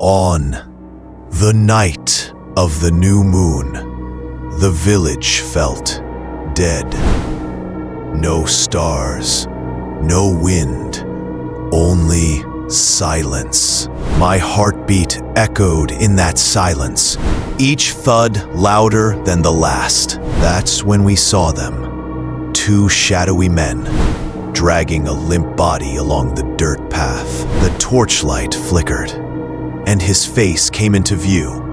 On the night of the new moon, the village felt dead. No stars, no wind, only silence. My heartbeat echoed in that silence, each thud louder than the last. That's when we saw them, two shadowy men, dragging a limp body along the dirt path. The torchlight flickered, and his face came into view.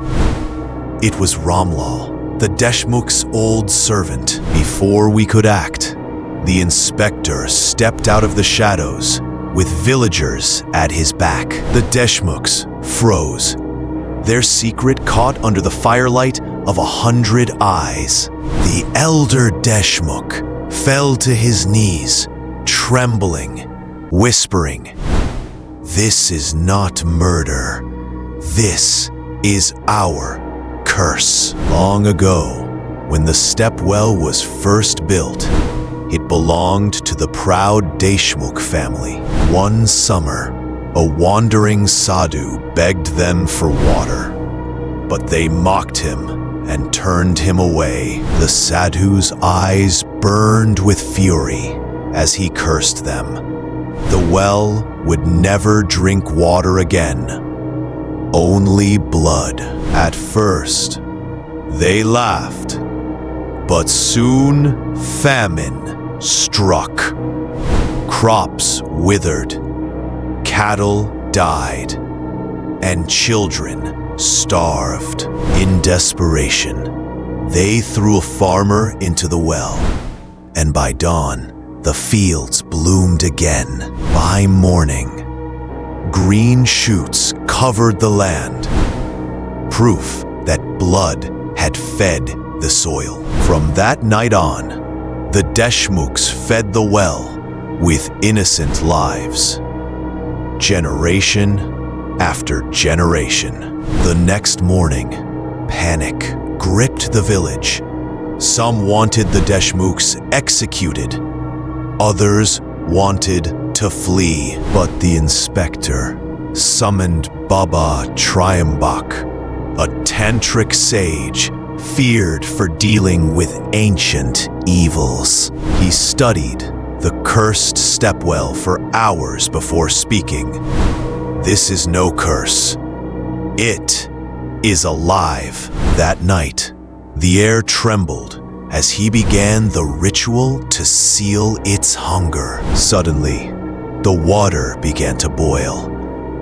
It was Ramlal, the Deshmukh's old servant. Before we could act, the inspector stepped out of the shadows with villagers at his back. The Deshmukhs froze, their secret caught under the firelight of 100 eyes. The elder Deshmukh fell to his knees, trembling, whispering, "This is not murder. This is our curse." Long ago, when the Stepwell was first built, it belonged to the proud Deshmukh family. One summer, a wandering sadhu begged them for water, but they mocked him and turned him away. The sadhu's eyes burned with fury as he cursed them. The well would never drink water again, only blood. At first, they laughed, but soon famine struck. Crops withered, cattle died, and children starved. In desperation, they threw a farmer into the well, and by dawn, the fields bloomed again. By morning, green shoots covered the land, proof that blood had fed the soil. From that night on, the Deshmukhs fed the well with innocent lives, generation after generation. The next morning, panic gripped the village. Some wanted the Deshmukhs executed, others wanted to flee, but the inspector summoned Baba Triambak, a tantric sage feared for dealing with ancient evils. He studied the Cursed Stepwell for hours before speaking. "This is no curse. It is alive." That night, the air trembled as he began the ritual to seal its hunger. Suddenly, the water began to boil,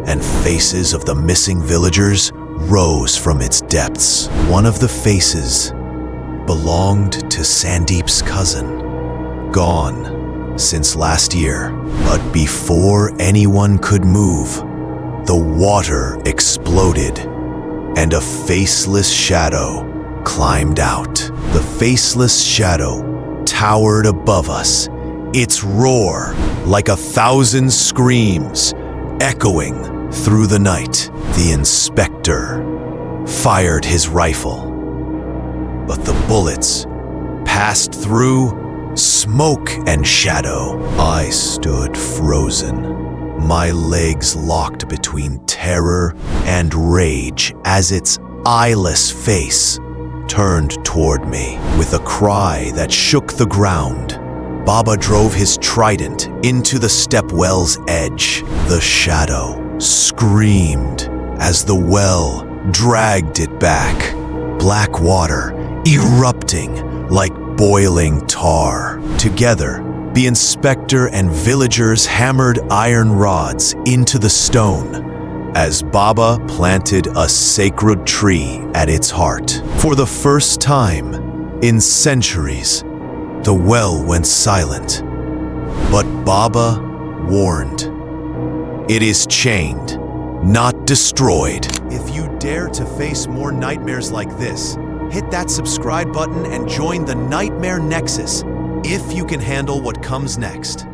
and faces of the missing villagers rose from its depths. One of the faces belonged to Sandeep's cousin, gone since last year. But before anyone could move, the water exploded, and a faceless shadow climbed out. The faceless shadow towered above us, its roar like 1,000 screams echoing through the night. The inspector fired his rifle, but the bullets passed through smoke and shadow. I stood frozen, my legs locked between terror and rage as its eyeless face turned toward me. With a cry that shook the ground, Baba drove his trident into the Stepwell's edge. The shadow screamed as the well dragged it back, black water erupting like boiling tar. Together, the inspector and villagers hammered iron rods into the stone as Baba planted a sacred tree at its heart. For the first time in centuries, the well went silent. But Baba warned, "It is chained, not destroyed." If you dare to face more nightmares like this, hit that subscribe button and join the Nightmare Nexus if you can handle what comes next.